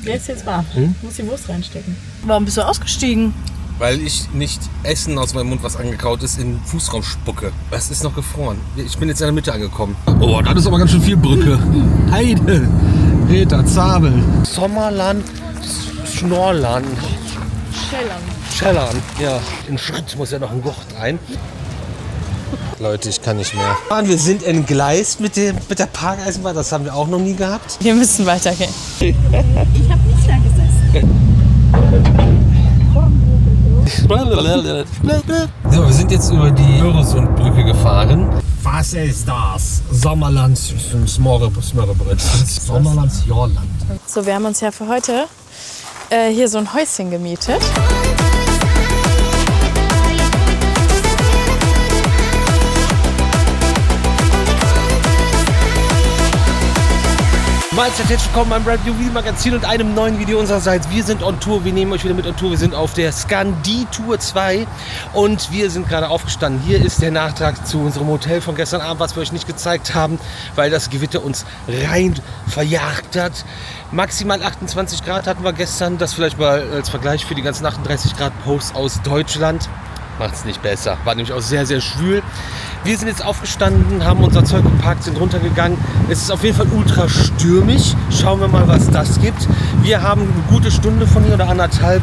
Der ist jetzt warm. Muss die Wurst reinstecken. Warum bist du ausgestiegen? Weil ich nicht Essen aus meinem Mund, was angekaut ist, in den Fußraum spucke. Was ist noch gefroren? Ich bin jetzt in der Mitte angekommen. Oh, das ist aber ganz schön viel Brücke. Heide, Reta, Zabel. Sommerland, Schnorrland. Schellern, ja. In Schritt muss ja noch ein Gurt rein. Leute, ich kann nicht mehr. Wir sind entgleist mit der Parkeisenbahn. Das haben wir auch noch nie gehabt. Wir müssen weitergehen. Ich habe nicht da gesessen. So, wir sind jetzt über die Öresundbrücke gefahren. Was ist das? Sommerlands Sommerlands Jorland. So, wir haben uns ja für heute hier so ein Häuschen gemietet. Mahlzeit, herzlich willkommen beim Review Magazin und einem neuen Video unsererseits. Wir sind on Tour, wir nehmen euch wieder mit on Tour. Wir sind auf der Scandi Tour 2 und wir sind gerade aufgestanden. Hier ist der Nachtrag zu unserem Hotel von gestern Abend, was wir euch nicht gezeigt haben, weil das Gewitter uns rein verjagt hat. Maximal 28 Grad hatten wir gestern, das vielleicht mal als Vergleich für die ganzen 38 Grad Posts aus Deutschland. Macht es nicht besser. War nämlich auch sehr, sehr schwül. Wir sind jetzt aufgestanden, haben unser Zeug gepackt, sind runtergegangen. Es ist auf jeden Fall ultra stürmisch. Schauen wir mal, was das gibt. Wir haben eine gute Stunde von hier oder anderthalb,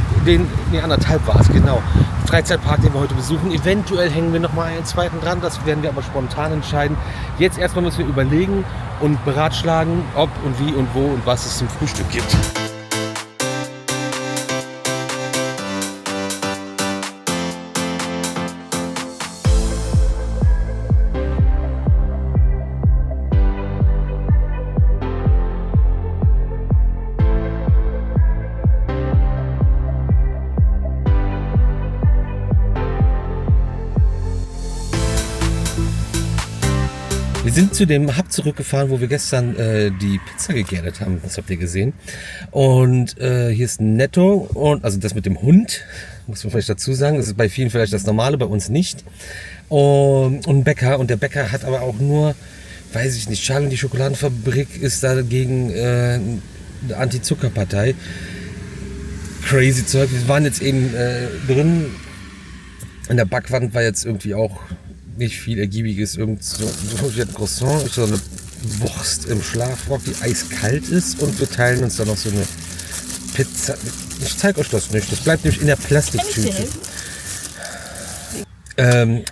anderthalb war es, genau. Freizeitpark, den wir heute besuchen. Eventuell hängen wir noch mal einen zweiten dran, das werden wir aber spontan entscheiden. Jetzt erstmal müssen wir überlegen und beratschlagen, ob und wie und wo und was es zum Frühstück gibt. Wir sind zu dem Hub zurückgefahren, wo wir gestern die Pizza gegärt haben. Das habt ihr gesehen. Und hier ist Netto. Und also das mit dem Hund, muss man vielleicht dazu sagen. Das ist bei vielen vielleicht das Normale, bei uns nicht. Und ein Bäcker. Und der Bäcker hat aber auch nur, weiß ich nicht, Charlie und die Schokoladenfabrik ist dagegen eine Anti-Zucker-Partei. Crazy Zeug. Wir waren jetzt eben drin. In der Backwand war jetzt irgendwie auch nicht viel Ergiebiges, irgend so ein Croissant, so eine Wurst im Schlafrock, die eiskalt ist und wir teilen uns dann noch so eine Pizza. Ich zeige euch das nicht, das bleibt nämlich in der Plastiktüte.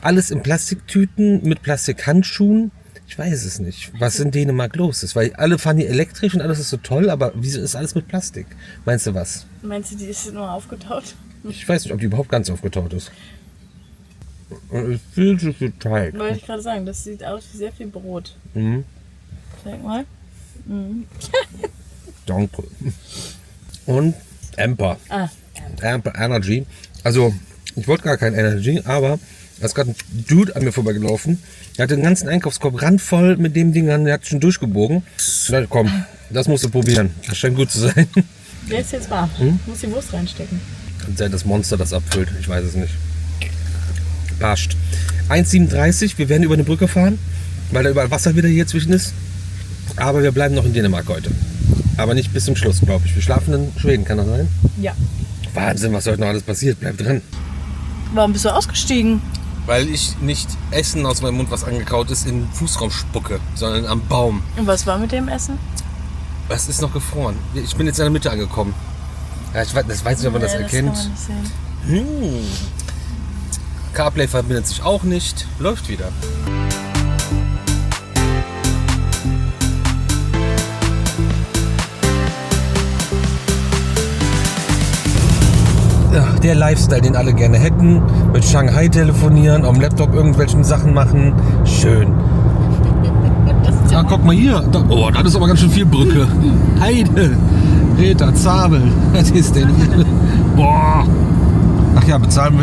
Alles in Plastiktüten mit Plastikhandschuhen. Ich weiß es nicht, was in Dänemark los ist, weil alle fahren hier elektrisch und alles ist so toll, aber wieso ist alles mit Plastik? Meinst du was? Meinst du, die ist nur aufgetaut? Ich weiß nicht, ob die überhaupt ganz aufgetaut ist. Und viel zu viel Teig. Wollte ich gerade sagen, das sieht aus wie sehr viel Brot. Mhm. Zeig mal. Mhm. Danke. Und Amper. Amper Energy. Also, ich wollte gar kein Energy, aber da ist gerade ein Dude an mir vorbeigelaufen. Der hatte den ganzen Einkaufskorb randvoll mit dem Ding an, der hat schon durchgebogen. Na komm, das musst du probieren. Das scheint gut zu sein. Der ist jetzt warm. Muss die Wurst reinstecken. Kann sein, das Monster das abfüllt. Ich weiß es nicht. Passt. 1,37, wir werden über eine Brücke fahren, weil da überall Wasser wieder hier zwischen ist. Aber wir bleiben noch in Dänemark heute. Aber nicht bis zum Schluss, glaube ich. Wir schlafen in Schweden, kann das sein? Ja. Wahnsinn, was heute noch alles passiert. Bleib dran. Warum bist du ausgestiegen? Weil ich nicht Essen aus meinem Mund, was angekaut ist, in den Fußraum spucke, sondern am Baum. Und was war mit dem Essen? Was ist noch gefroren? Ich bin jetzt in der Mitte angekommen. Ja, ich weiß nicht, ob man das erkennt. Kann man nicht sehen. CarPlay verbindet sich auch nicht. Läuft wieder. Ja, der Lifestyle, den alle gerne hätten. Mit Shanghai telefonieren, am Laptop irgendwelchen Sachen machen. Schön. Ja, guck mal hier. Oh, das ist aber ganz schön viel Brücke. Heide, Reta, Zabel. Was ist denn hier? Boah. Ach ja, bezahlt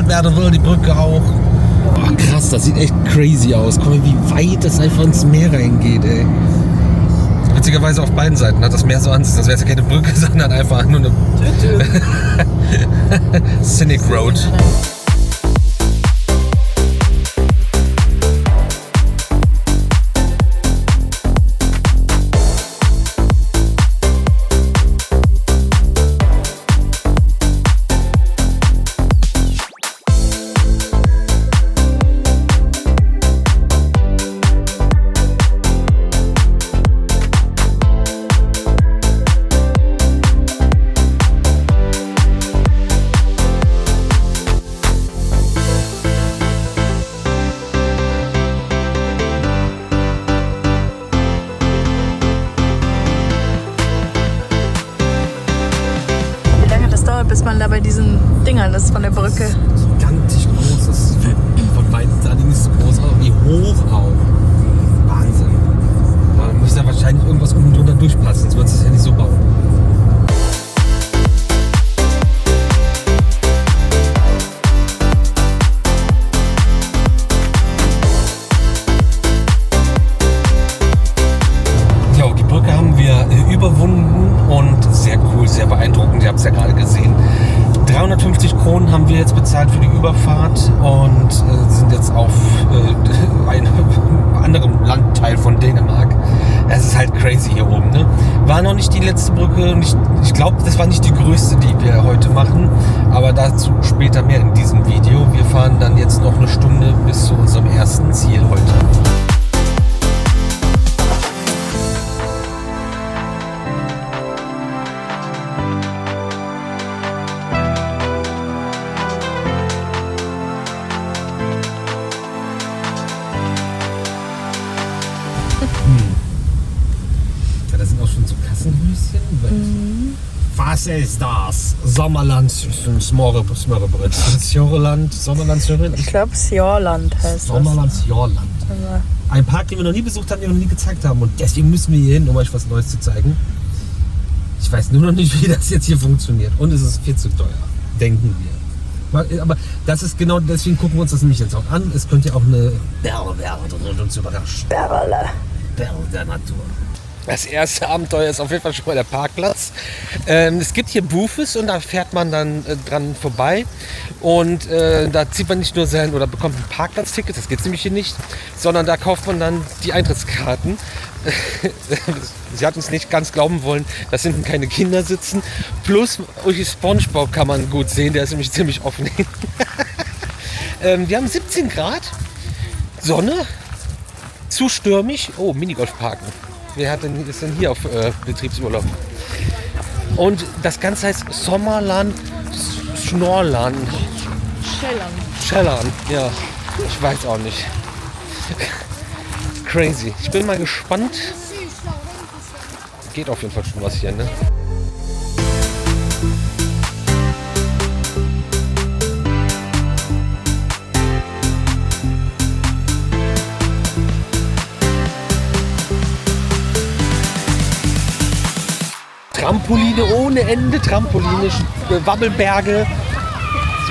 werden will die Brücke auch. Boah, krass, das sieht echt crazy aus. Guck mal, wie weit das einfach ins Meer reingeht, ey. Witzigerweise auf beiden Seiten hat das Meer so Angst. Das wäre jetzt keine Brücke, sondern einfach nur eine Scenic Road. man da bei diesen Dingern ist von der Brücke. Gigantisch groß. Das ist von weitem allerdings nicht so groß, aber wie hoch auch. Wahnsinn. Man muss ja wahrscheinlich irgendwas unten drunter durchpassen, sonst wird es ja nicht so bauen. Überwunden und sehr cool, sehr beeindruckend. Ihr habt es ja gerade gesehen. 350 Kronen haben wir jetzt bezahlt für die Überfahrt und sind jetzt auf einem anderen Landteil von Dänemark. Es ist halt crazy hier oben. Ne? War noch nicht die letzte Brücke und ich glaube, das war nicht die größte, die wir heute machen, aber dazu später mehr in diesem Video. Wir fahren dann jetzt noch eine Stunde bis zu unserem ersten Ziel heute. Ja, da sind auch schon so Kassenhöschen. Was ist das? Sommerland Smørrebrød. Sommerland. Ich glaube, Sjorland heißt Sommerland Sjorland. Ein Park, den wir noch nie besucht haben, den wir noch nie gezeigt haben. Und deswegen müssen wir hier hin, um euch was Neues zu zeigen. Ich weiß nur noch nicht, wie das jetzt hier funktioniert. Und es ist viel zu teuer. Denken wir. Aber das ist genau, deswegen gucken wir uns das nämlich jetzt auch an. Es könnte ja auch eine Perle werden und uns überraschen. Perle der Natur. Das erste Abenteuer ist auf jeden Fall schon mal der Parkplatz. Es gibt hier Booths und da fährt man dann dran vorbei. Und da zieht man nicht nur sein oder bekommt ein Parkplatzticket, das geht nämlich hier nicht, sondern da kauft man dann die Eintrittskarten. Sie hat uns nicht ganz glauben wollen, dass hinten keine Kinder sitzen. Plus SpongeBob kann man gut sehen, der ist nämlich ziemlich offen. Wir haben 17 Grad, Sonne, zu stürmig. Oh, Minigolf-Parken. Wer ist denn hier auf Betriebsurlaub? Und das Ganze heißt Sommerland Schnorland. Schellern, ja. Ich weiß auch nicht. Crazy. Ich bin mal gespannt. Geht auf jeden Fall schon was hier, ne? Trampoline ohne Ende, Trampoline, Wabbelberge,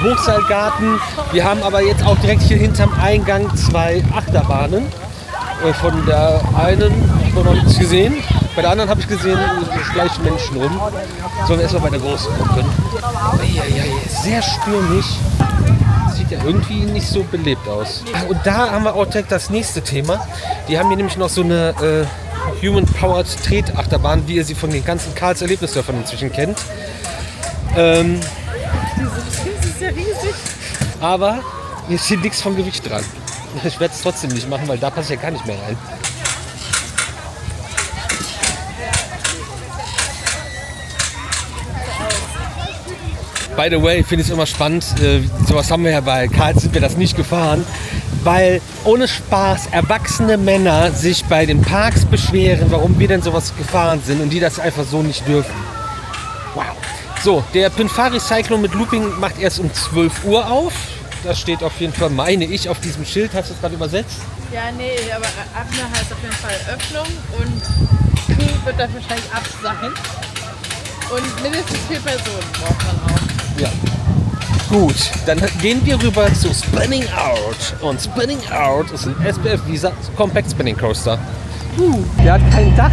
Hochseilgarten. Wir haben aber jetzt auch direkt hier hinterm Eingang 2 Achterbahnen. Von der einen habe ich noch nichts gesehen, bei der anderen habe ich gesehen, schleichen Menschen rum. Sollen wir erstmal bei der großen gucken. Sehr stürmisch. Sieht ja irgendwie nicht so belebt aus. Und da haben wir auch direkt das nächste Thema. Die haben hier nämlich noch so eine Human-Powered Tretachterbahn, wie ihr sie von den ganzen Karls Erlebnisdörfern inzwischen kennt. Das ist ja riesig. Aber hier steht nichts vom Gewicht dran. Ich werde es trotzdem nicht machen, weil da passt ja gar nicht mehr rein. By the way, finde ich es immer spannend. Sowas haben wir ja bei Karls, sind wir das nicht gefahren. Weil ohne Spaß erwachsene Männer sich bei den Parks beschweren, warum wir denn sowas gefahren sind und die das einfach so nicht dürfen. Wow. So, der Pinfari Cyclone mit Looping macht erst um 12 Uhr auf. Das steht auf jeden Fall, meine ich, auf diesem Schild. Hast du das gerade übersetzt? Ja, nee, aber Abne heißt auf jeden Fall Öffnung und Crew wird dann wahrscheinlich ab sein. Und mindestens 4 Personen braucht man auch. Ja. Gut, dann gehen wir rüber zu Spinning Out. Und Spinning Out ist ein SBF Visa Compact Spinning Coaster. Der hat kein Dach.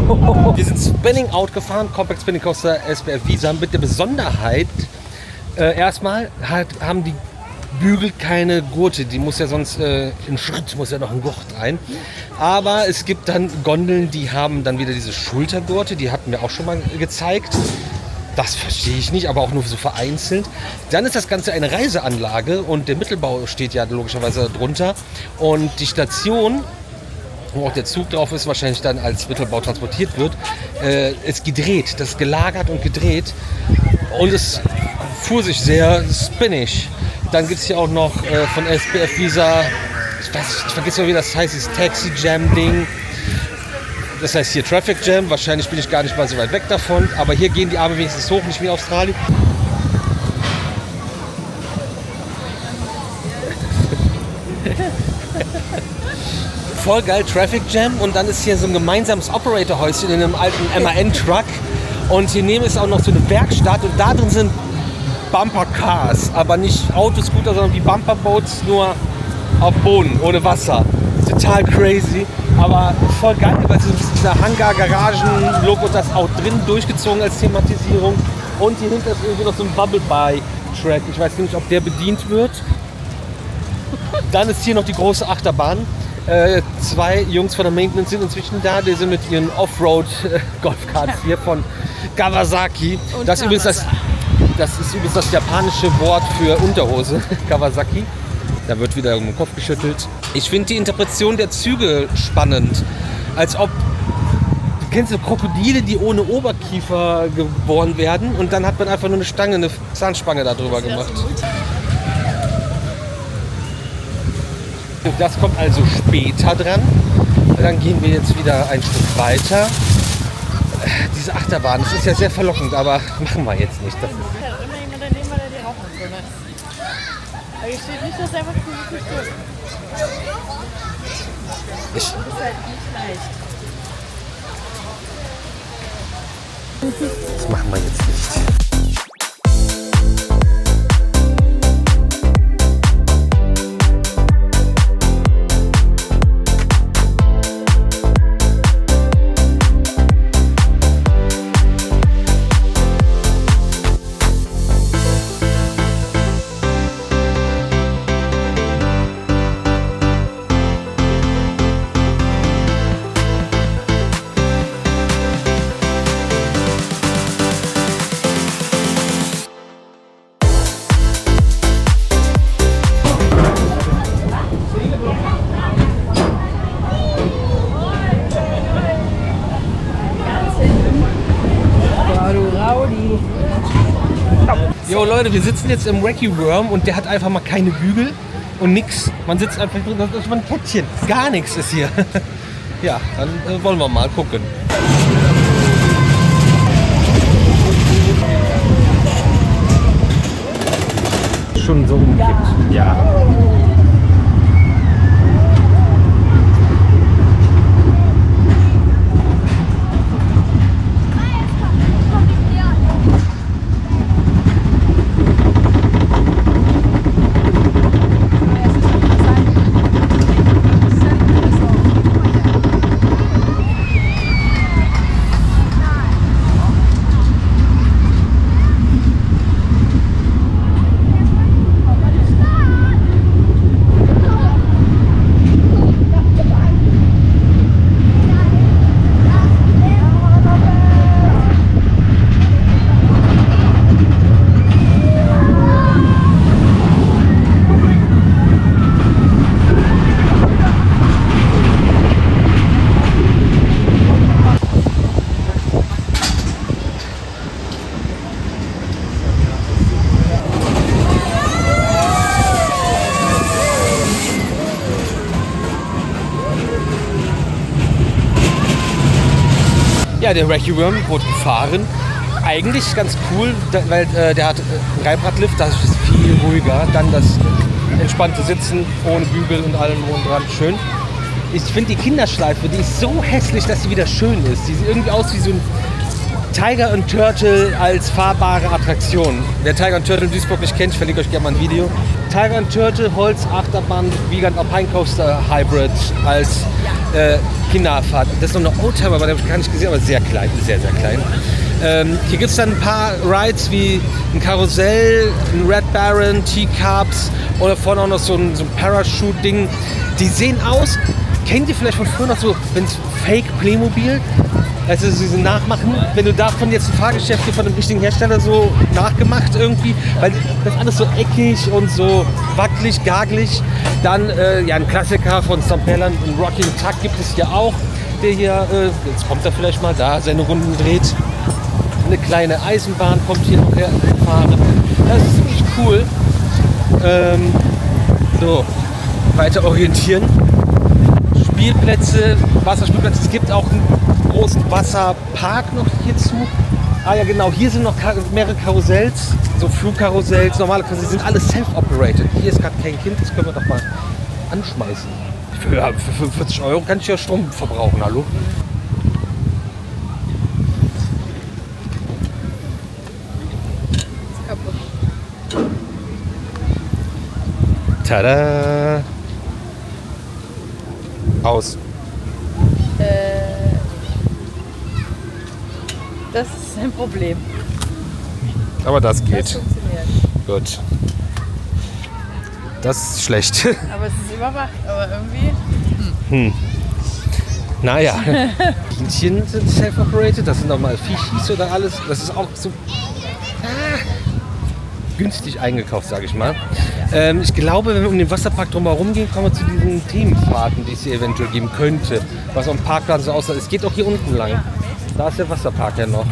Wir sind Spinning Out gefahren, Compact Spinning Coaster SBF Visa, mit der Besonderheit, erstmal haben die Bügel keine Gurte, die muss ja sonst in Schritt muss ja noch ein Gurt rein. Aber es gibt dann Gondeln, die haben dann wieder diese Schultergurte, die hatten wir auch schon mal gezeigt. Das verstehe ich nicht, aber auch nur so vereinzelt. Dann ist das Ganze eine Reiseanlage und der Mittelbau steht ja logischerweise drunter. Und die Station, wo auch der Zug drauf ist, wahrscheinlich dann als Mittelbau transportiert wird, ist gedreht. Das ist gelagert und gedreht. Und es fuhr sich sehr spinnig. Dann gibt es hier auch noch von SBF Visa, ich vergesse mal, wie das heißt, dieses Taxi Jam Ding. Das heißt hier Traffic Jam, wahrscheinlich bin ich gar nicht mal so weit weg davon, aber hier gehen die Arme wenigstens hoch, nicht wie in Australien. Voll geil, Traffic Jam, und dann ist hier so ein gemeinsames Operator-Häuschen in einem alten MAN-Truck und hier neben ist auch noch so eine Werkstatt und da drin sind Bumper Cars, aber nicht Autoscooter, sondern wie Bumper Boats, nur auf Boden, ohne Wasser. Total crazy, aber voll geil, weil dieser Hangar-Garagen-Look und das auch drin durchgezogen als Thematisierung. Und hier hinter ist irgendwie noch so ein Bubble-By-Track. Ich weiß nicht, ob der bedient wird. Dann ist hier noch die große Achterbahn. Zwei Jungs von der Maintenance sind inzwischen da. Die sind mit ihren Offroad-Golfkarts hier von Kawasaki. Das ist übrigens das japanische Wort für Unterhose, Kawasaki. Da wird wieder um den Kopf geschüttelt. Ich finde die Interpretation der Züge spannend. Als ob, du kennst so Krokodile, die ohne Oberkiefer geboren werden und dann hat man einfach nur eine Stange, eine Zahnspange darüber gemacht. Das kommt also später dran. Dann gehen wir jetzt wieder ein Stück weiter. Diese Achterbahn, das ist ja sehr verlockend, aber machen wir jetzt nicht. Das ist immer jemand daneben, weil der die rauchen soll. Aber hier steht nicht, dass er einfach wirklich gut. Das ist halt nicht leicht. Das machen wir jetzt nicht. Jo Leute, wir sitzen jetzt im Wacky Worm und der hat einfach mal keine Bügel und nix. Man sitzt einfach drin, das ist mal ein Kettchen. Gar nichts ist hier. Ja, dann wollen wir mal gucken. Schon so umkippt. Ja. Ja, der Wacky Worm wurde gefahren. Eigentlich ganz cool, weil der hat einen Reibradlift, das ist viel ruhiger. Dann das entspannte Sitzen ohne Bügel und allem drum und dran. Schön. Ich finde die Kinderschleife, die ist so hässlich, dass sie wieder schön ist. Die sieht irgendwie aus wie so ein Tiger and Turtle als fahrbare Attraktion. Wer Tiger and Turtle in Duisburg nicht kennt, ich verlinke euch gerne mal ein Video. Tiger and Turtle, Holzachterbahn, Wiegand Alpine Coaster Hybrid als Kinderfahrt. Das ist noch eine Oldtimer, aber den habe ich gar nicht gesehen, aber sehr klein, sehr, sehr klein. Hier gibt es dann ein paar Rides wie ein Karussell, ein Red Baron, Teacups oder vorne auch noch so ein Parachute-Ding. Die sehen aus, kennt ihr vielleicht von früher noch so, wenn es Fake Playmobil, also diese Nachmachen, wenn du davon jetzt ein Fahrgeschäft hier von einem richtigen Hersteller so nachgemacht irgendwie, weil das ist alles so eckig und so wackelig, gagelig. Dann ja, ein Klassiker von St. Bernard, ein Rocking Tuck gibt es hier auch, der hier, jetzt kommt er vielleicht mal da, seine Runden dreht. Eine kleine Eisenbahn kommt hier noch hergefahren. Das ist ziemlich cool. So, weiter orientieren. Spielplätze, Wasserspielplätze. Es gibt auch einen großen Wasserpark noch hierzu. Ah ja genau, hier sind noch mehrere Karussells, so Flugkarussells, normale Karussells, sind alles self-operated. Hier ist gerade kein Kind, das können wir doch mal anschmeißen. Für 45 € kann ich ja Strom verbrauchen, hallo? Tada! Aus. Das ist ein Problem. Aber das geht. Das funktioniert. Gut. Das ist schlecht. Aber es ist überwacht, aber irgendwie... Naja. Bienchen sind self-operated, das sind nochmal Fischis oder alles. Das ist auch so günstig eingekauft, sage ich mal. Ich glaube, wenn wir um den Wasserpark drumherum gehen, kommen wir zu diesen Themenfahrten, die es hier eventuell geben könnte. Was am Parkplan so aussieht. Es geht auch hier unten lang. Da ist der Wasserpark ja noch.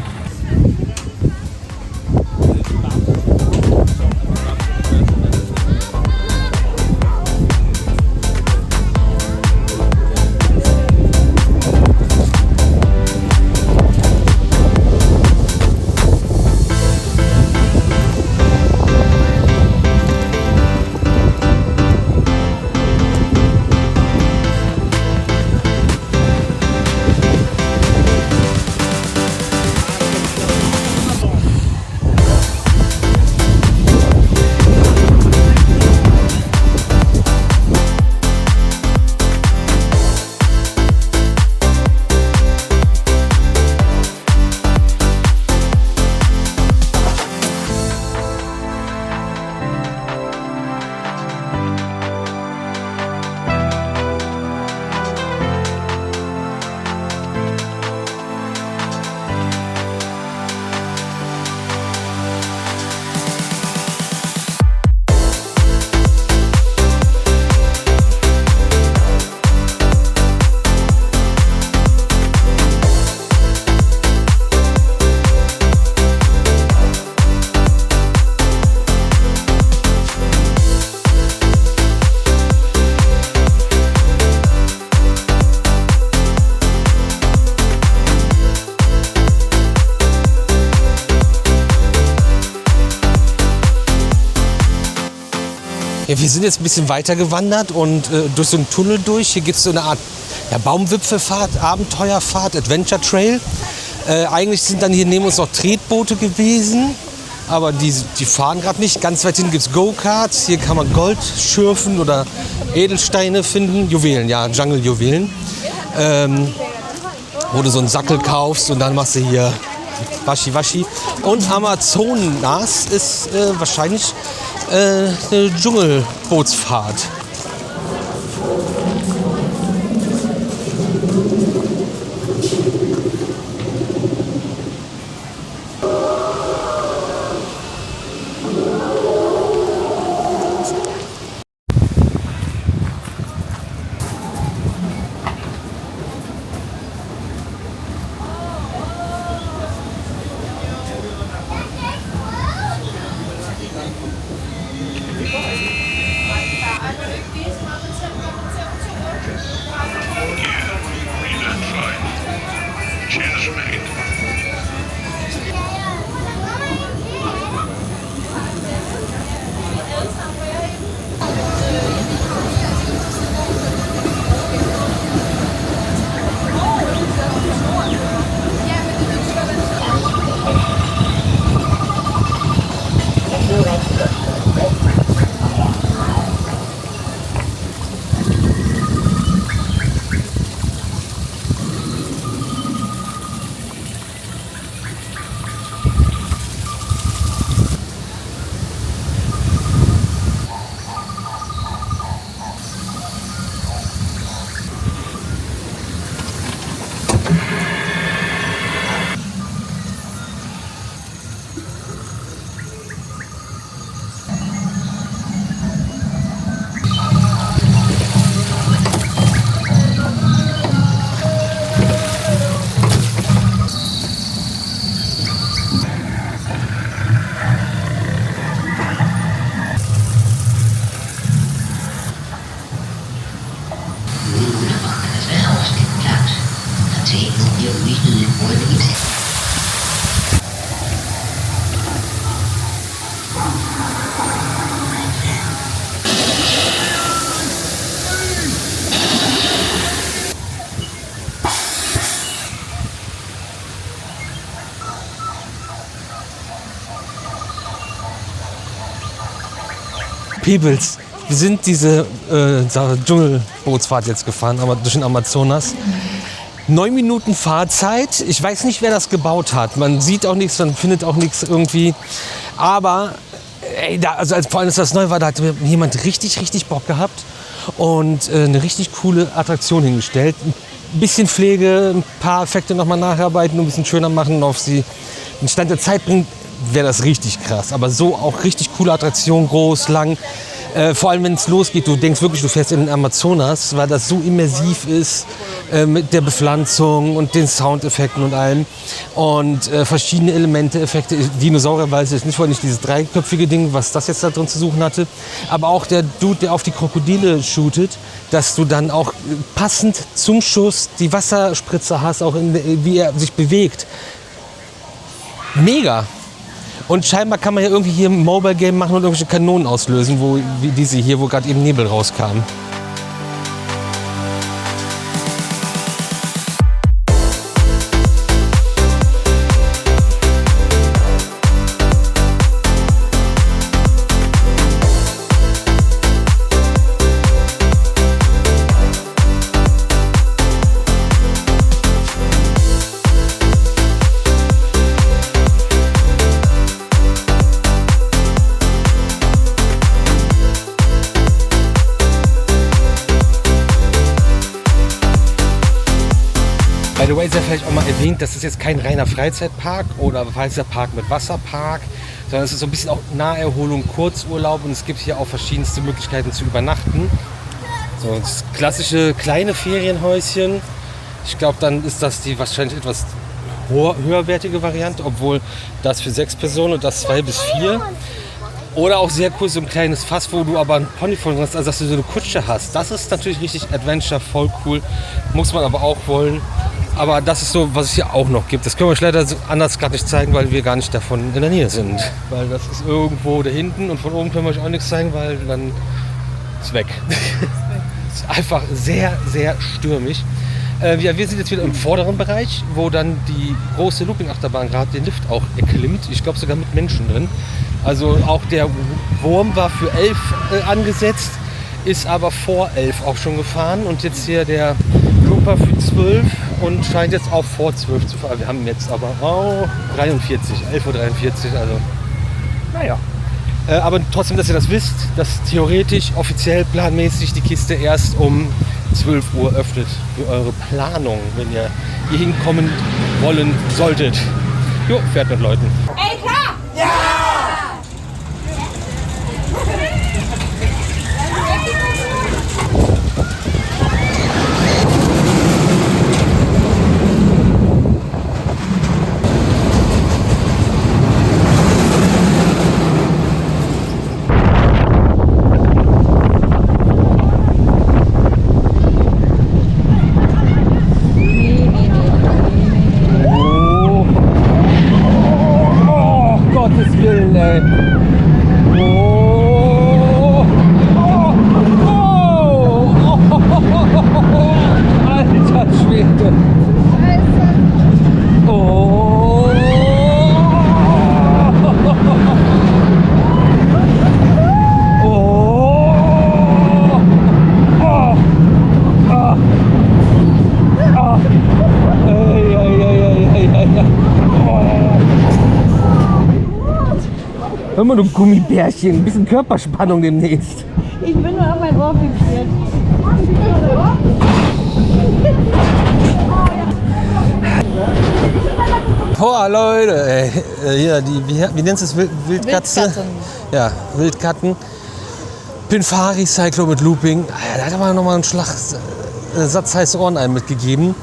Ja, wir sind jetzt ein bisschen weiter gewandert und durch so einen Tunnel durch. Hier gibt es so eine Art Baumwipfelfahrt, Abenteuerfahrt, Adventure Trail. Eigentlich sind dann hier neben uns noch Tretboote gewesen, aber die fahren gerade nicht. Ganz weit hinten gibt es Go-Karts. Hier kann man Gold schürfen oder Edelsteine finden. Juwelen, ja, Jungle-Juwelen. Wo du so einen Sackel kaufst und dann machst du hier Waschi-Waschi. Und Amazonas ist wahrscheinlich eine Dschungelbootsfahrt. Peebles. Wir sind diese Dschungelbootsfahrt jetzt gefahren, aber durch den Amazonas. 9 Minuten Fahrzeit. Ich weiß nicht, wer das gebaut hat. Man sieht auch nichts, man findet auch nichts irgendwie. Aber ey, vor allem, als das neu war, da hat jemand richtig Bock gehabt und eine richtig coole Attraktion hingestellt. Ein bisschen Pflege, ein paar Effekte nochmal nacharbeiten, ein bisschen schöner machen, auf sie den Stand der Zeit bringen, wäre das richtig krass. Aber so auch richtig coole Attraktion, groß, lang. Vor allem, wenn es losgeht, du denkst wirklich, du fährst in den Amazonas, weil das so immersiv ist mit der Bepflanzung und den Soundeffekten und allem. Und verschiedene Elemente, Effekte. Dinosaurier weiß ich nicht, nicht dieses dreiköpfige Ding, was das jetzt da drin zu suchen hatte. Aber auch der Dude, der auf die Krokodile shootet, dass du dann auch passend zum Schuss die Wasserspritze hast, auch wie er sich bewegt. Mega! Und scheinbar kann man ja irgendwie hier ein Mobile Game machen und irgendwelche Kanonen auslösen, wie diese hier, wo gerade eben Nebel rauskam. By the way, sei vielleicht auch mal erwähnt, das ist jetzt kein reiner Freizeitpark oder Freizeitpark mit Wasserpark, sondern es ist so ein bisschen auch Naherholung, Kurzurlaub und es gibt hier auch verschiedenste Möglichkeiten zu übernachten. So das klassische kleine Ferienhäuschen. Ich glaube, dann ist das die wahrscheinlich etwas höherwertige Variante, obwohl das für 6 Personen und das 2 bis 4. Oder auch sehr cool, so ein kleines Fass, wo du aber ein Pony von hast, also dass du so eine Kutsche hast. Das ist natürlich richtig Adventure, voll cool. Muss man aber auch wollen. Aber das ist so, was es hier auch noch gibt. Das können wir euch leider anders gerade nicht zeigen, weil wir gar nicht davon in der Nähe sind. Weil das ist irgendwo da hinten und von oben können wir euch auch nichts zeigen, weil dann ist weg. Ist einfach sehr stürmisch. Ja, wir sind jetzt wieder im vorderen Bereich, wo dann die große Looping-Achterbahn gerade den Lift auch erklimmt. Ich glaube sogar mit Menschen drin. Also auch der Wurm war für 11 angesetzt, ist aber vor 11 auch schon gefahren. Und jetzt hier der Looper für 12 und scheint jetzt auch vor 12 zu fahren. Wir haben jetzt aber 11:43 Uhr, also naja. Aber trotzdem, dass ihr das wisst, dass theoretisch, offiziell, planmäßig die Kiste erst um 12 Uhr öffnet für eure Planung, wenn ihr hier hinkommen wollen solltet. Jo, fährt mit Leuten. Ey, klar! Ja! Hör mal, du Gummibärchen, ein bisschen Körperspannung demnächst. Ich bin nur auf mein Ohr fixiert. Boah, Leute, ey. Hier, wie nennst du es? Wildkatze? Wildkatzen. Ja, Wildkatten. Pinfari Cyclo mit Looping. Da hat er mal nochmal einen Satz heiße Ohren mitgegeben.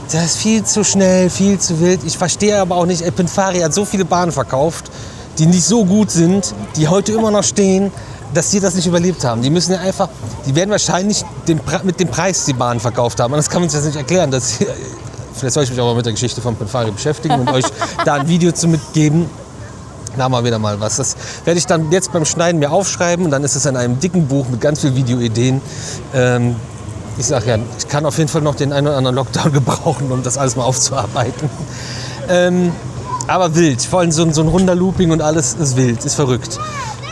Das ist viel zu schnell, viel zu wild. Ich verstehe aber auch nicht, Pinfari hat so viele Bahnen verkauft, die nicht so gut sind, die heute immer noch stehen, dass die das nicht überlebt haben. Die müssen ja einfach, die werden wahrscheinlich mit dem Preis die Bahnen verkauft haben. Und das kann man sich jetzt nicht erklären. Vielleicht soll ich mich auch mal mit der Geschichte von Pinfari beschäftigen und euch da ein Video zu mitgeben. Da haben wir wieder mal was. Das werde ich dann jetzt beim Schneiden mir aufschreiben und dann ist es in einem dicken Buch mit ganz vielen Videoideen. Ich sage ja, ich kann auf jeden Fall noch den einen oder anderen Lockdown gebrauchen, um das alles mal aufzuarbeiten. Aber wild, vor allem so ein runder Looping und alles ist wild, ist verrückt.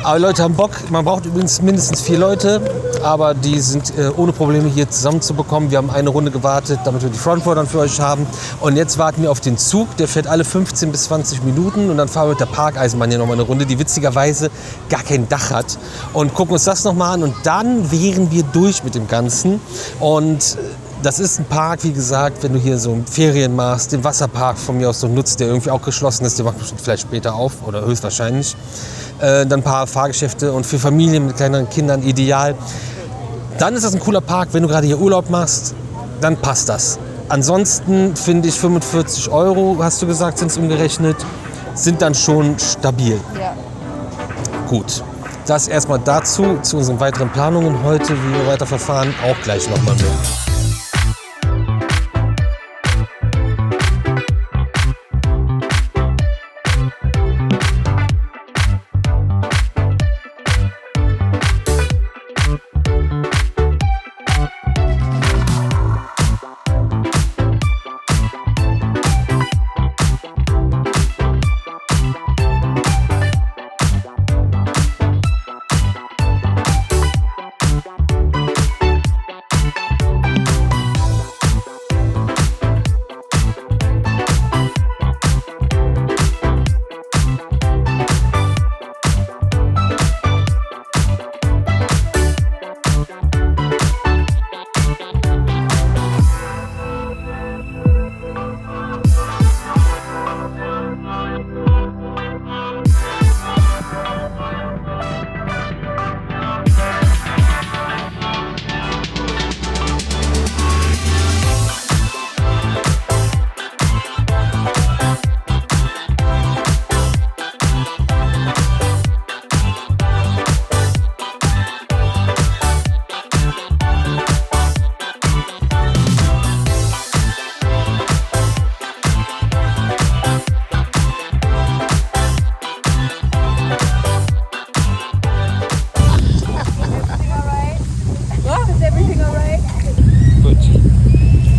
Aber Leute haben Bock. Man braucht übrigens mindestens 4 Leute, aber die sind ohne Probleme hier zusammenzubekommen. Wir haben eine Runde gewartet, damit wir die Fronttour dann für euch haben. Und jetzt warten wir auf den Zug. Der fährt alle 15 bis 20 Minuten und dann fahren wir mit der Parkeisenbahn hier nochmal eine Runde, die witzigerweise gar kein Dach hat. Und gucken uns das nochmal an und dann wären wir durch mit dem Ganzen. Und das ist ein Park, wie gesagt, wenn du hier so Ferien machst, den Wasserpark von mir aus so nutzt, der irgendwie auch geschlossen ist, der macht vielleicht später auf oder höchstwahrscheinlich. Dann ein paar Fahrgeschäfte und für Familien mit kleineren Kindern ideal. Dann ist das ein cooler Park, wenn du gerade hier Urlaub machst, dann passt das. Ansonsten finde ich 45 €, hast du gesagt, sind es umgerechnet, sind dann schon stabil. Ja. Gut, das erstmal dazu, zu unseren weiteren Planungen heute, wie wir weiter verfahren, auch gleich nochmal mehr.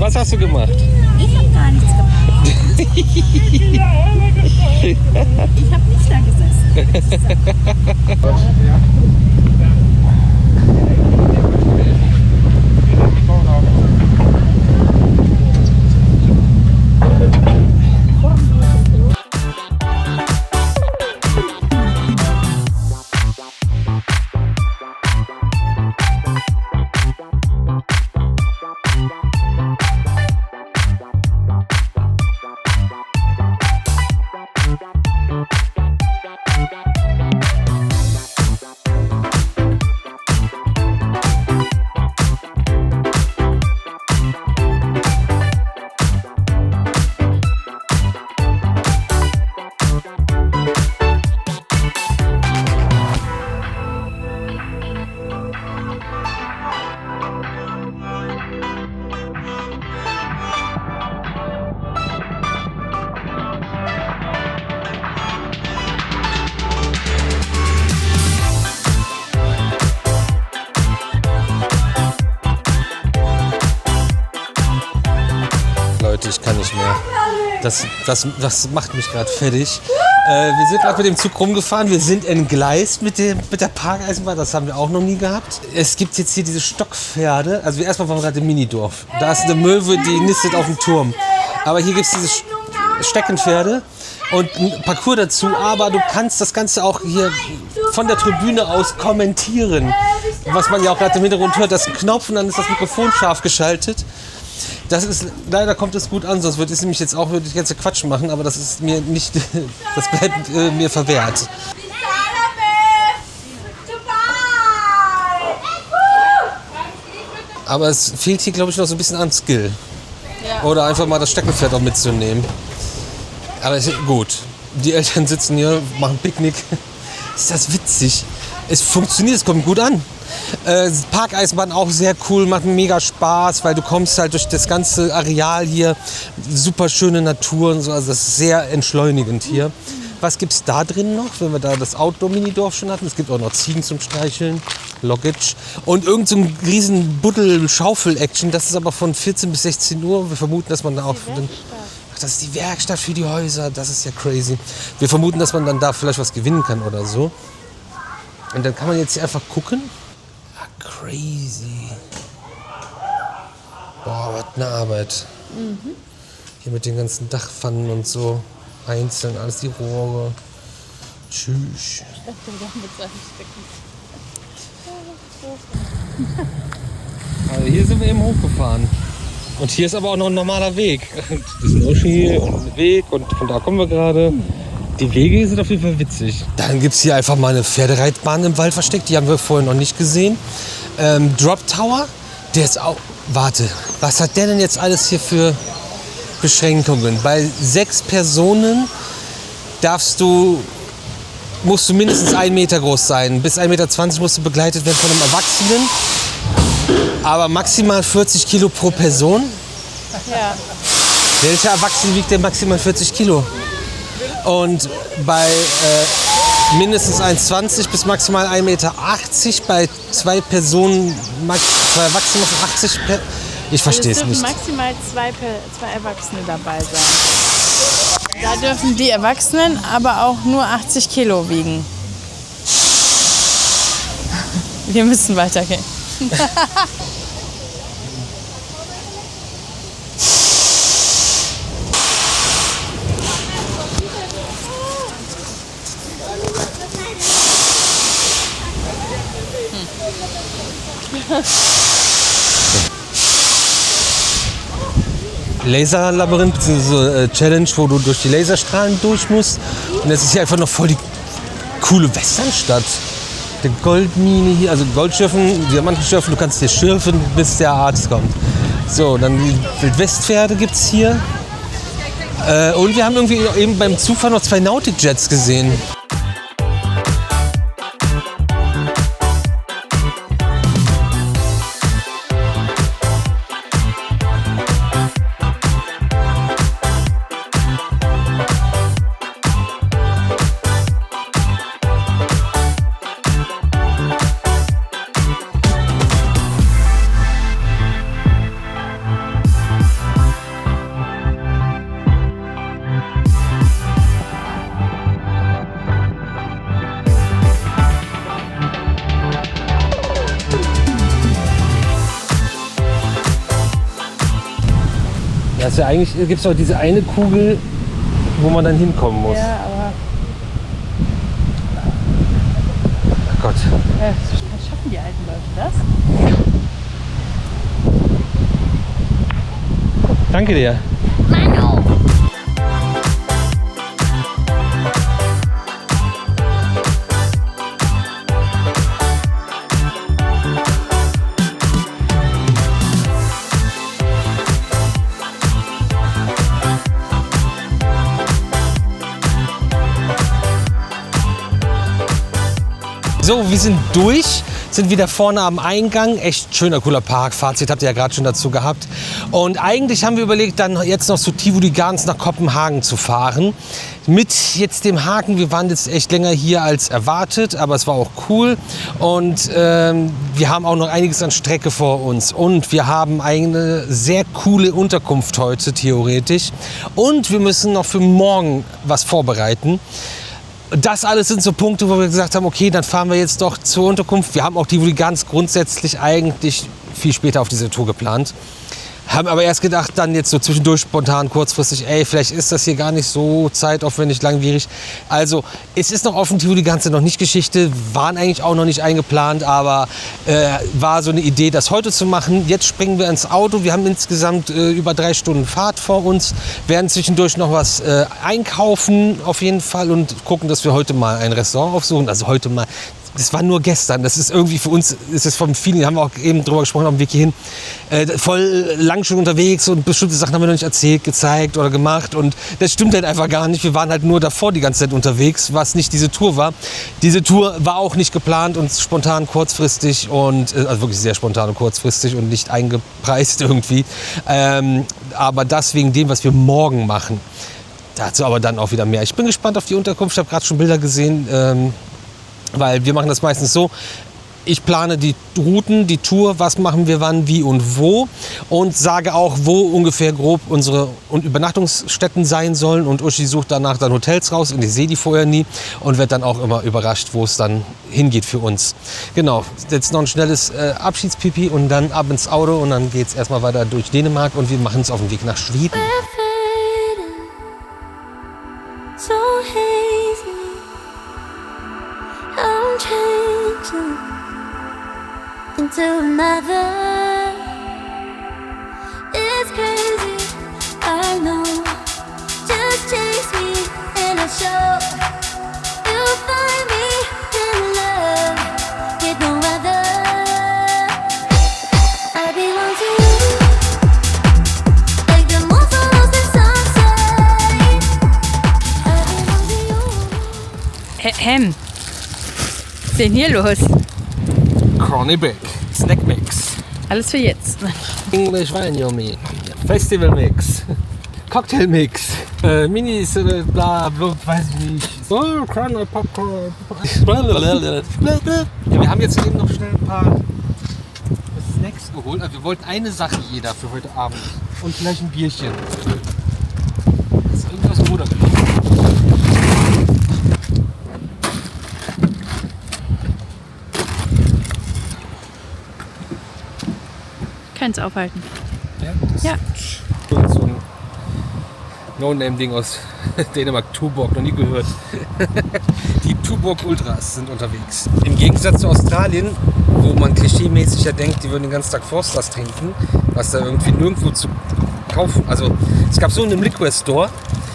Was hast du gemacht? Ich habe gar nichts gemacht. Ich habe nicht da gesessen. Leute, ich kann nicht mehr. Das macht mich gerade fertig. Wir sind gerade mit dem Zug rumgefahren. Wir sind entgleist mit der Parkeisenbahn. Das haben wir auch noch nie gehabt. Es gibt jetzt hier diese Stockpferde. Also erstmal waren wir gerade im Minidorf. Da ist eine Möwe, die nistet auf dem Turm. Aber hier gibt es diese Steckenpferde und ein Parcours dazu. Aber du kannst das Ganze auch hier von der Tribüne aus kommentieren. Was man ja auch gerade im Hintergrund hört. Das ist ein Knopf und dann ist das Mikrofon scharf geschaltet. Das ist, leider kommt es gut an, sonst würde ich nämlich jetzt auch die ganze Quatsch machen, aber das ist mir nicht, das bleibt mir verwehrt. Aber es fehlt hier, glaube ich, noch so ein bisschen an Skill. Ja. Oder einfach mal das Steckenpferd auch mitzunehmen. Aber ist gut. Die Eltern sitzen hier, machen Picknick. Ist das witzig? Es funktioniert, es kommt gut an. Parkeisenbahn auch sehr cool, macht mega Spaß, weil du kommst halt durch das ganze Areal hier, super schöne Natur und so, also das ist sehr entschleunigend hier. Was gibt's da drin noch, wenn wir da das Outdoor-Minidorf schon hatten? Es gibt auch noch Ziegen zum Streicheln, Loggage und irgend so ein riesen Buddel-Schaufel-Action, das ist aber von 14 bis 16 Uhr. Wir vermuten, dass man da auch... Ach, das ist die Werkstatt für die Häuser, das ist ja crazy. Wir vermuten, dass man dann da vielleicht was gewinnen kann oder so. Und dann kann man jetzt hier einfach gucken. Ah, crazy. Boah, was eine Arbeit. Hier mit den ganzen Dachpfannen und so. Einzeln, alles die Rohre. Tschüss. Ich dachte, wir mit seinen Stecken. Also hier sind wir eben hochgefahren. Und hier ist aber auch noch ein normaler Weg. Das ist auch schon hier und ein Weg und von da kommen wir gerade. Die Wege sind auf jeden Fall witzig. Dann gibt es hier einfach mal eine Pferdereitbahn im Wald versteckt. Die haben wir vorher noch nicht gesehen. Drop Tower, der ist auch... Warte, was hat der denn jetzt alles hier für Beschränkungen? Bei 6 Personen musst du mindestens 1 Meter groß sein. Bis 1,20 Meter musst du begleitet werden von einem Erwachsenen. Aber maximal 40 Kilo pro Person. Ja. Welcher Erwachsene wiegt denn maximal 40 Kilo? Und bei mindestens 1,20 bis maximal 1,80 Meter bei 2 Personen, 2 Erwachsene 80 per... Ich verstehe es nicht. Es dürfen maximal zwei Erwachsene dabei sein. Da dürfen die Erwachsenen aber auch nur 80 Kilo wiegen. Wir müssen weitergehen. Laserlabyrinth bzw. Challenge, wo du durch die Laserstrahlen durch musst. Und das ist hier einfach noch voll die coole Westernstadt. Die Goldmine hier, also Goldschürfen, Diamantenschürfen, du kannst hier schürfen, bis der Arzt kommt. So, dann die Wildwestpferde gibt es hier. Und wir haben irgendwie eben beim Zufall noch 2 Nautic-Jets gesehen. Also eigentlich gibt es doch diese eine Kugel, wo man dann hinkommen muss. Ja, aber Ach Gott. schaffen die alten Leute das? Danke dir. Manu! So, wir sind durch, sind wieder vorne am Eingang. Echt schöner, cooler Park. Fazit habt ihr ja gerade schon dazu gehabt. Und eigentlich haben wir überlegt, dann jetzt noch zu Tivoli Gardens nach Kopenhagen zu fahren. Mit jetzt dem Haken, wir waren jetzt echt länger hier als erwartet, aber es war auch cool. Und wir haben auch noch einiges an Strecke vor uns. Und wir haben eine sehr coole Unterkunft heute, theoretisch. Und wir müssen noch für morgen was vorbereiten. Das alles sind so Punkte, wo wir gesagt haben, okay, dann fahren wir jetzt doch zur Unterkunft. Wir haben auch Tivoli Gardens grundsätzlich eigentlich viel später auf diese Tour geplant. Haben aber erst gedacht, dann jetzt so zwischendurch spontan, kurzfristig, vielleicht ist das hier gar nicht so zeitaufwendig, langwierig. Also es ist noch offen, Tivoli Gardens sind noch nicht Geschichte, waren eigentlich auch noch nicht eingeplant, aber war so eine Idee, das heute zu machen. Jetzt springen wir ins Auto, wir haben insgesamt über 3 Stunden Fahrt vor uns, werden zwischendurch noch was einkaufen auf jeden Fall und gucken, dass wir heute mal ein Restaurant aufsuchen, also heute mal. Das war nur gestern. Das ist irgendwie für uns, ist es vom Feeling, haben wir auch eben drüber gesprochen auf dem Weg hierhin, voll lang schon unterwegs und bestimmte Sachen haben wir noch nicht erzählt, gezeigt oder gemacht und das stimmt halt einfach gar nicht. Wir waren halt nur davor die ganze Zeit unterwegs, was nicht diese Tour war. Diese Tour war auch nicht geplant und spontan, kurzfristig und, also wirklich sehr spontan und kurzfristig und nicht eingepreist irgendwie. Aber das wegen dem, was wir morgen machen. Dazu aber dann auch wieder mehr. Ich bin gespannt auf die Unterkunft, ich habe gerade schon Bilder gesehen, weil wir machen das meistens so, Ich plane die Routen, die Tour, was machen wir wann, wie und wo und sage auch, wo ungefähr grob unsere Übernachtungsstätten sein sollen und Uschi sucht danach dann Hotels raus und ich sehe die vorher nie und werde dann auch immer überrascht, wo es dann hingeht für uns. Genau, jetzt noch ein schnelles Abschiedspipi und dann ab ins Auto und dann geht es erstmal weiter durch Dänemark und wir machen es auf den Weg nach Schweden. So hazy, I'm changing into another. It's crazy, I know. Just chase me and I'll show. You'll find me in love with no other. I belong to you, like the moon follows the sunset. I belong to you. Hem. Was ist denn hier los? Cronenberg, Snack Mix, Alles für jetzt. English Wine Yummy, Festival Mix, Cocktail Mix, Minis, bla, bla, weiß ich nicht. Oh, Croner Popcorn. Ja, wir haben jetzt eben noch schnell ein paar Snacks geholt. Also wir wollten eine Sache jeder für heute Abend und vielleicht ein Bierchen. Ist irgendwas im Ruder gelaufen? Kann's aufhalten. Ja. Ja. Und so ein No-Name-Ding aus Dänemark, Tuborg, noch nie gehört. Die Tuborg Ultras sind unterwegs. Im Gegensatz zu Australien, wo man klischeemäßig ja denkt, die würden den ganzen Tag Forsters trinken, was da irgendwie nirgendwo zu kaufen. Also es gab so einen Liquor Store,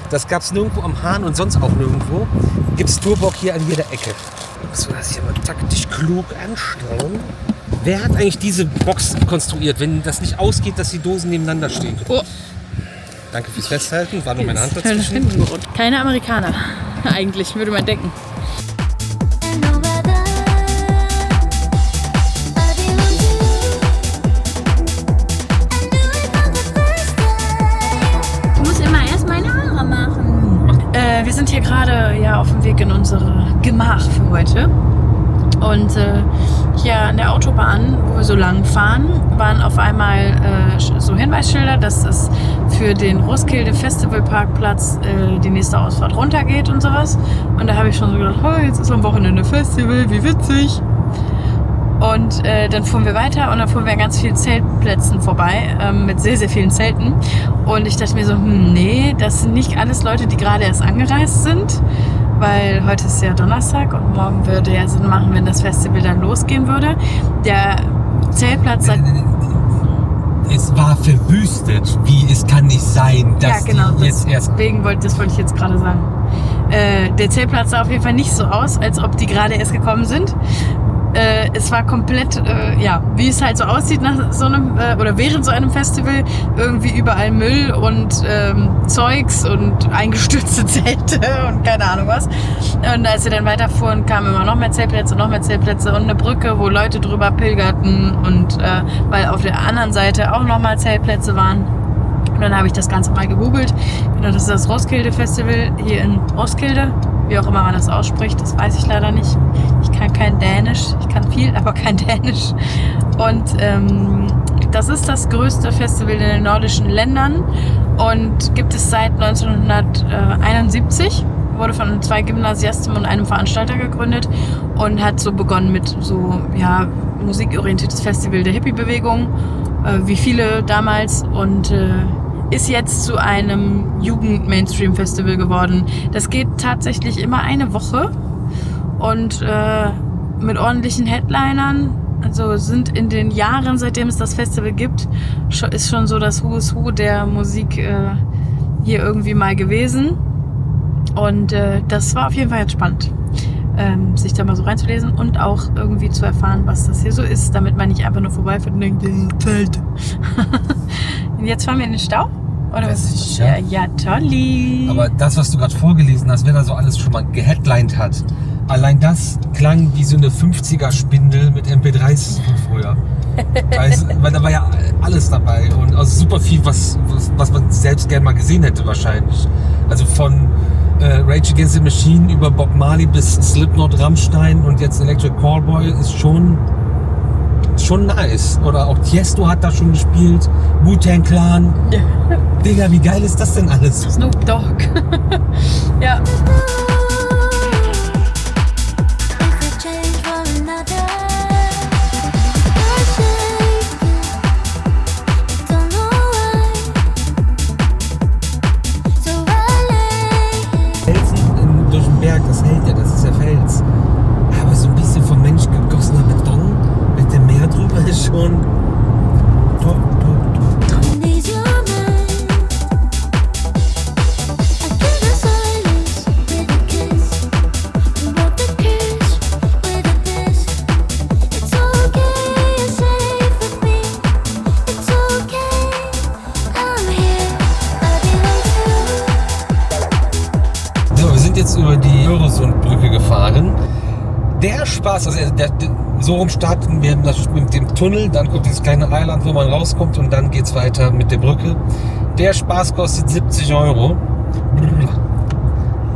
das gab es nirgendwo am Hahn und sonst auch nirgendwo. Gibt es Tuborg hier an jeder Ecke. Müssen wir das hier mal taktisch klug anstellen? Wer hat eigentlich diese Box konstruiert, wenn das nicht ausgeht, dass die Dosen nebeneinander stehen? Oh. Danke fürs Festhalten. War nur meine Hand Ist nach dazwischen. hinten gerutscht. Keine Amerikaner. Eigentlich, würde man denken. And no other. I belong to you. I knew it from the first day. Ich muss immer erst meine Haare machen. Wir sind hier gerade auf dem Weg in unsere Gemach für heute. Und hier an der Autobahn, wo wir so lang fahren, waren auf einmal so Hinweisschilder, dass es für den Roskilde Festivalparkplatz die nächste Ausfahrt runtergeht und sowas. Und da habe ich schon so gedacht, oh, jetzt ist am Wochenende Festival, wie witzig. Und dann fuhren wir weiter und dann fuhren wir an ganz vielen Zeltplätzen vorbei, mit sehr, sehr vielen Zelten. Und ich dachte mir so, nee, das sind nicht alles Leute, die gerade erst angereist sind. Weil heute ist ja Donnerstag und morgen würde ja Sinn machen, wenn das Festival dann losgehen würde. Der Zeltplatz sagt... Es war verwüstet. Wie, es kann nicht sein, dass ja, genau, die jetzt erst... Deswegen wollte ich jetzt gerade sagen. Der Zeltplatz sah auf jeden Fall nicht so aus, als ob die gerade erst gekommen sind. Es war komplett, wie es halt so aussieht nach so einem, oder während so einem Festival, irgendwie überall Müll und Zeugs und eingestürzte Zelte und keine Ahnung was. Und als wir dann weiterfuhren, kamen immer noch mehr Zeltplätze und eine Brücke, wo Leute drüber pilgerten und weil auf der anderen Seite auch nochmal Zeltplätze waren. Und dann habe ich das Ganze mal gegoogelt. Genau, das ist das Roskilde Festival hier in Roskilde. Wie auch immer man das ausspricht, das weiß ich leider nicht. Ich kann kein Dänisch. Ich kann viel, aber kein Dänisch. Und das ist das größte Festival in den nordischen Ländern und gibt es seit 1971. Wurde von 2 Gymnasiasten und einem Veranstalter gegründet und hat so begonnen mit so musikorientiertes Festival der Hippie-Bewegung, wie viele damals, und ist jetzt zu einem Jugend-Mainstream-Festival geworden. Das geht tatsächlich immer eine Woche und mit ordentlichen Headlinern. Also sind in den Jahren, seitdem es das Festival gibt, ist schon so das Who is Who der Musik hier irgendwie mal gewesen. Und das war auf jeden Fall jetzt spannend, sich da mal so reinzulesen und auch irgendwie zu erfahren, was das hier so ist, damit man nicht einfach nur vorbeifährt und denkt, Zelt. Und jetzt fahren wir in den Stau? Oder was ist das? Ja, tolli. Aber das, was du gerade vorgelesen hast, wer da so alles schon mal geheadlined hat, allein das klang wie so eine 50er-Spindel mit MP3s von früher. Weil da war ja alles dabei und also super viel, was man selbst gerne mal gesehen hätte wahrscheinlich. Also von Rage Against the Machine über Bob Marley bis Slipknot, Rammstein und jetzt Electric Callboy ist schon schon nice. Oder auch Tiesto hat da schon gespielt, Wu-Tang Clan. Digga, wie geil ist das denn alles? Snoop Dogg. Ja. Durch den Berg, das hält ja, das ist ja Fels. Aber so ein bisschen vom Mensch gegossener Beton mit dem Meer drüber ist schon top, top, top. So, wir sind jetzt über die Öresundbrücke gefahren. Der Spaß, also so rum starten wir mit dem Tunnel, dann kommt dieses kleine Eiland, wo man rauskommt und dann geht's weiter mit der Brücke. Der Spaß kostet 70 €.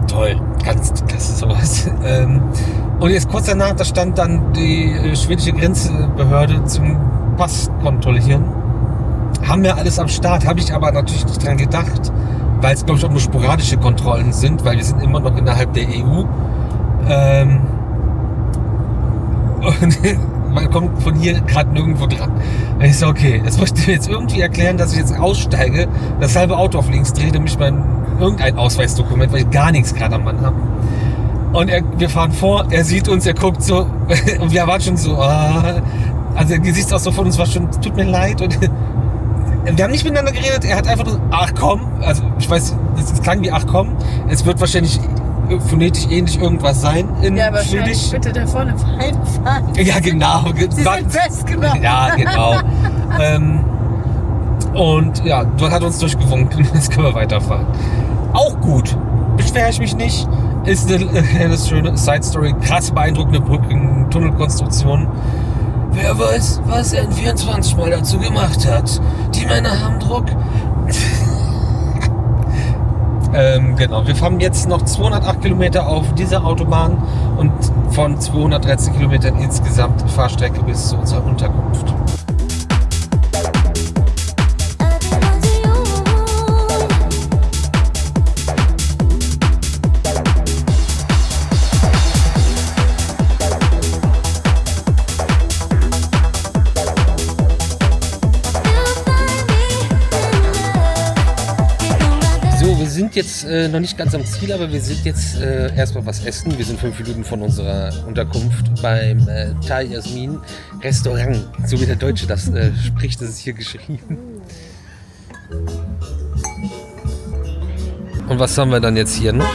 Toll, ganz klasse sowas. Und jetzt kurz danach, da stand dann die schwedische Grenzbehörde zum Pass kontrollieren. Haben wir alles am Start, habe ich aber natürlich nicht dran gedacht, weil es glaube ich auch nur sporadische Kontrollen sind, weil wir sind immer noch innerhalb der EU. Und man kommt von hier gerade nirgendwo dran. Und ich so, okay, jetzt möchte ich mir jetzt irgendwie erklären, dass ich jetzt aussteige, das halbe Auto auf links drehe, nämlich irgendein Ausweisdokument, weil ich gar nichts gerade am Mann habe. Und wir fahren vor, er sieht uns, er guckt so, und wir waren schon so, also der Gesichtsausdruck von uns war schon, tut mir leid. Und wir haben nicht miteinander geredet, er hat einfach nur, ach komm, also ich weiß, es klang wie ach komm, es wird wahrscheinlich phonetisch ähnlich irgendwas sein in Ja, wahrscheinlich Schwedisch. bitte da vorne reinfahren. Ja, genau. Sie sind festgenommen. Ja, genau. Und ja, dort hat uns durchgewunken, jetzt können wir weiterfahren. Auch gut, beschwere ich mich nicht. Ist eine schöne Side-Story, krass beeindruckende Brücken, Tunnelkonstruktion. Wer weiß, was er in 24 Mal dazu gemacht hat. Die Männer haben Druck. Genau, wir fahren jetzt noch 208 Kilometer auf dieser Autobahn und von 213 Kilometern insgesamt Fahrstrecke bis zu unserer Unterkunft. Wir sind jetzt noch nicht ganz am Ziel, aber wir sind jetzt erstmal was essen. Wir sind 5 Minuten von unserer Unterkunft beim Thai Jasmin Restaurant. So wie der Deutsche das spricht, das ist hier geschrieben. Und was haben wir dann jetzt hier noch?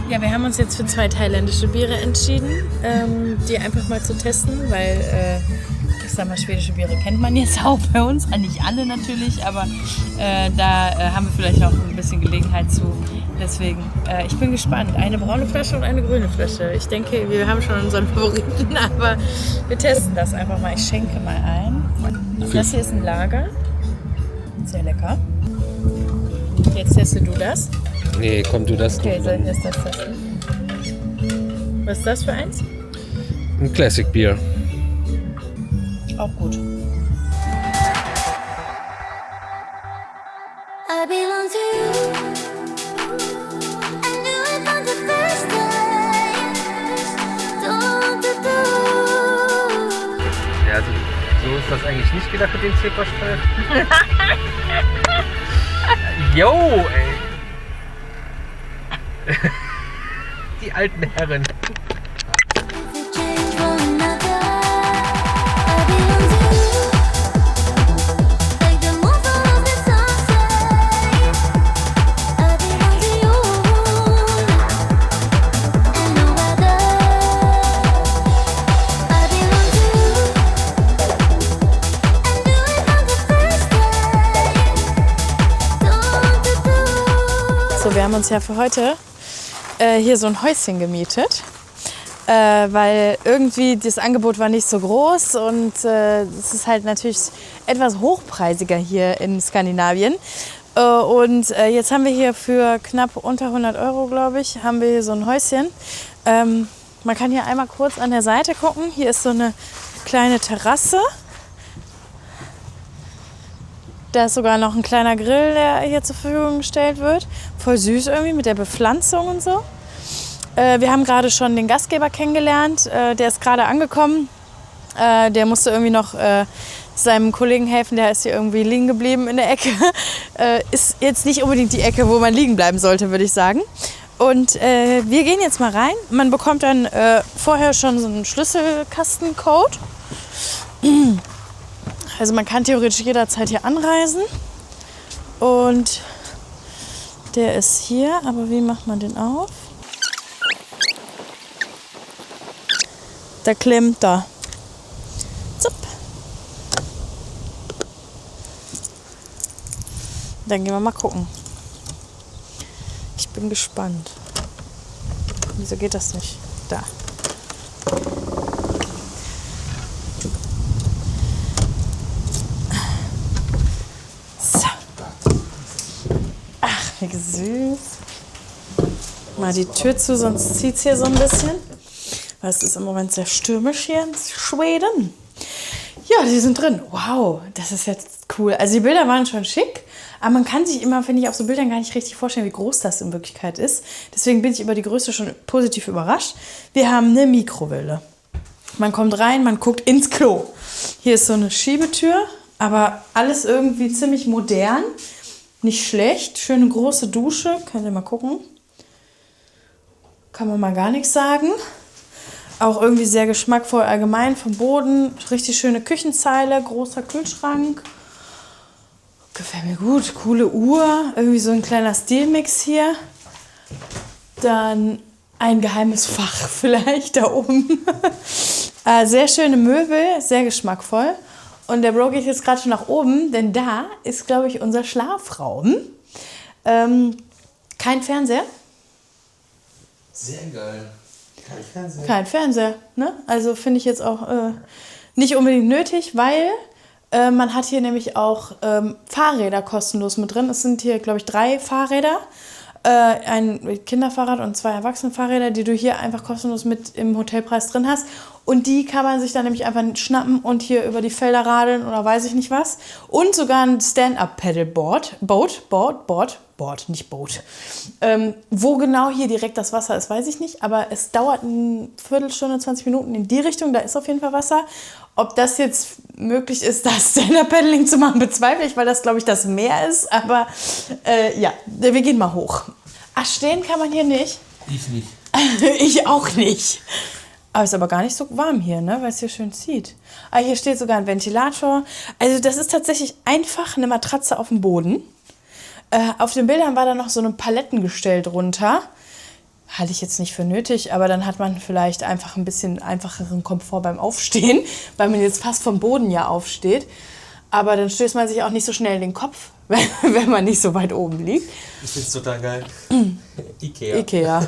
Ja, wir haben uns jetzt für 2 thailändische Biere entschieden, die einfach mal zu testen, weil ich sag mal, schwedische Biere kennt man jetzt auch bei uns, nicht alle natürlich, aber da haben wir vielleicht auch ein bisschen Gelegenheit zu. Deswegen, ich bin gespannt. Eine braune Flasche und eine grüne Flasche. Ich denke, wir haben schon unseren Favoriten, aber wir testen das einfach mal. Ich schenke mal ein. Das hier ist ein Lager. Sehr lecker. Jetzt testest du das. Nee, komm du das. Okay, soll ich erst das testen? Was ist das für eins? Ein Classic Beer. Auch gut. I belong to you. I knew it from the first time. Don't do. Ja, also, so ist das eigentlich nicht gedacht mit dem Zebrastreifen. Yo, ey. Die alten Herren. If you change for another, I belong to you. Like the moon follows the sunset. I belong to you. And no other. I belong to you. I knew it from the first time. Don't do. So, wir haben uns ja für heute hier so ein Häuschen gemietet, weil irgendwie das Angebot war nicht so groß und es ist halt natürlich etwas hochpreisiger hier in Skandinavien. Und jetzt haben wir hier für knapp unter 100 €, glaube ich, haben wir hier so ein Häuschen. Man kann hier einmal kurz an der Seite gucken. Hier ist so eine kleine Terrasse Da ist sogar noch ein kleiner Grill, der hier zur Verfügung gestellt wird. Voll süß irgendwie mit der Bepflanzung und so. Wir haben gerade schon den Gastgeber kennengelernt. Der ist gerade angekommen. Der musste irgendwie noch seinem Kollegen helfen. Der ist hier irgendwie liegen geblieben in der Ecke. Ist jetzt nicht unbedingt die Ecke, wo man liegen bleiben sollte, würde ich sagen. Und wir gehen jetzt mal rein. Man bekommt dann vorher schon so einen Schlüsselkastencode. Also man kann theoretisch jederzeit hier anreisen. Und der ist hier. Aber wie macht man den auf? Da klemmt er. Zup. Dann gehen wir mal gucken. Ich bin gespannt. Wieso geht das nicht? Da. So. Ach, wie süß. Mal die Tür zu, sonst zieht es hier so ein bisschen. Weil es ist im Moment sehr stürmisch hier in Schweden. Ja, die sind drin. Wow, das ist jetzt cool. Also die Bilder waren schon schick, aber man kann sich immer, finde ich, auf so Bildern gar nicht richtig vorstellen, wie groß das in Wirklichkeit ist. Deswegen bin ich über die Größe schon positiv überrascht. Wir haben eine Mikrowelle. Man kommt rein, man guckt ins Klo. Hier ist so eine Schiebetür, aber alles irgendwie ziemlich modern. Nicht schlecht. Schöne große Dusche. Könnt ihr mal gucken. Kann man mal gar nichts sagen. Auch irgendwie sehr geschmackvoll allgemein vom Boden. Richtig schöne Küchenzeile, großer Kühlschrank. Gefällt mir gut. Coole Uhr. Irgendwie so ein kleiner Stilmix hier. Dann ein geheimes Fach vielleicht da oben. Sehr schöne Möbel, sehr geschmackvoll. Und der Bro geht jetzt gerade schon nach oben, denn da ist, glaube ich, unser Schlafraum. Kein Fernseher. Sehr geil. Kein Fernseher, ne? Also finde ich jetzt auch nicht unbedingt nötig, weil man hat hier nämlich auch Fahrräder kostenlos mit drin. Es sind hier, glaube ich, 3 Fahrräder. Ein Kinderfahrrad und 2 Erwachsenenfahrräder, die du hier einfach kostenlos mit im Hotelpreis drin hast. Und die kann man sich dann nämlich einfach schnappen und hier über die Felder radeln oder weiß ich nicht was. Und sogar ein Stand-Up-Paddleboard. Nicht Boot. Wo genau hier direkt das Wasser ist, weiß ich nicht. Aber es dauert eine Viertelstunde, 20 Minuten in die Richtung. Da ist auf jeden Fall Wasser. Ob das jetzt möglich ist, das Stand-Up-Paddling zu machen, bezweifle ich, weil das, glaube ich, das Meer ist. Aber ja, wir gehen mal hoch. Ach, stehen kann man hier nicht. Ich nicht. Ich auch nicht. Aber es ist aber gar nicht so warm hier, ne? Weil es hier schön zieht. Aber hier steht sogar ein Ventilator. Also das ist tatsächlich einfach eine Matratze auf dem Boden. Auf den Bildern war da noch so ein Palettengestell drunter. Halte ich jetzt nicht für nötig, aber dann hat man vielleicht einfach ein bisschen einfacheren Komfort beim Aufstehen, weil man jetzt fast vom Boden ja aufsteht. Aber dann stößt man sich auch nicht so schnell in den Kopf, wenn man nicht so weit oben liegt. Ich find's total geil. Ikea.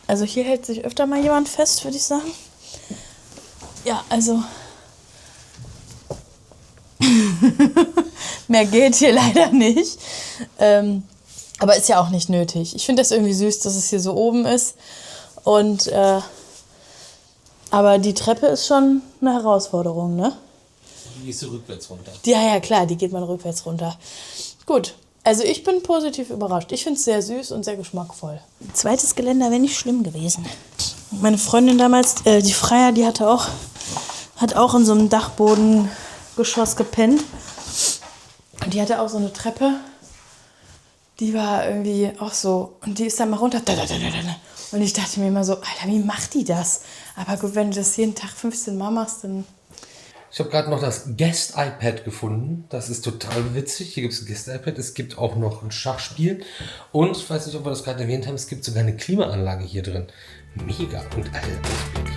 Also hier hält sich öfter mal jemand fest, würde ich sagen. Ja, also mehr geht hier leider nicht. Aber ist ja auch nicht nötig. Ich finde das irgendwie süß, dass es hier so oben ist. Und aber die Treppe ist schon eine Herausforderung, ne? Die gehst du rückwärts runter. Ja, klar, die geht man rückwärts runter. Gut. Also ich bin positiv überrascht. Ich finde es sehr süß und sehr geschmackvoll. Zweites Geländer wäre nicht schlimm gewesen. Meine Freundin damals, die Freier, die hat auch in so einem Dachbodengeschoss gepennt. Und die hatte auch so eine Treppe. Die war irgendwie auch so. Und die ist dann mal runter. Und ich dachte mir immer so, Alter, wie macht die das? Aber gut, wenn du das jeden Tag 15 Mal machst, dann... Ich habe gerade noch das Guest-iPad gefunden. Das ist total witzig. Hier gibt es ein Guest-iPad. Es gibt auch noch ein Schachspiel. Und ich weiß nicht, ob wir das gerade erwähnt haben, es gibt sogar eine Klimaanlage hier drin. Mega. Und alle Ausblick.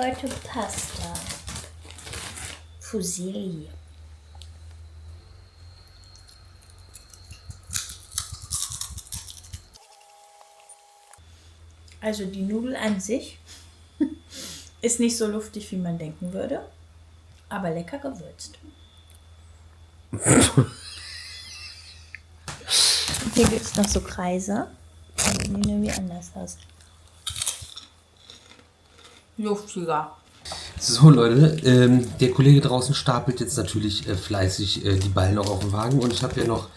heute Pasta. Fusilli. Also die Nudel an sich ist nicht so luftig, wie man denken würde, aber lecker gewürzt. Hier gibt es noch so Kreise, aber die sehen irgendwie anders aus. Luftiger. So Leute, der Kollege draußen stapelt jetzt natürlich fleißig die Ballen auch auf dem Wagen und ich habe ja noch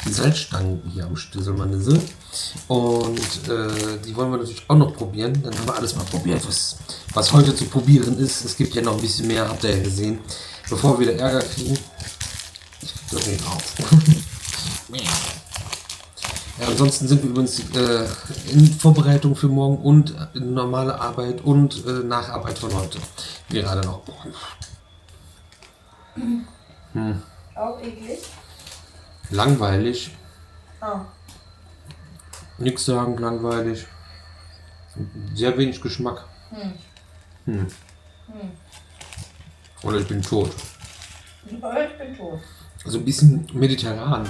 die Salzstangen hier am Stöselmannese und die wollen wir natürlich auch noch probieren. Dann haben wir alles mal probiert, was heute zu probieren ist. Es gibt ja noch ein bisschen mehr, habt ihr ja gesehen. Bevor wir wieder Ärger kriegen, ich krieg das nicht auf. Ja, ansonsten sind wir übrigens in Vorbereitung für morgen und in normale Arbeit und Nacharbeit von heute. Gerade noch. Auch eklig. Langweilig. Oh. Nix sagen, langweilig. Sehr wenig Geschmack. Oder ich bin tot. Ich bin tot. Also ein bisschen mediterran.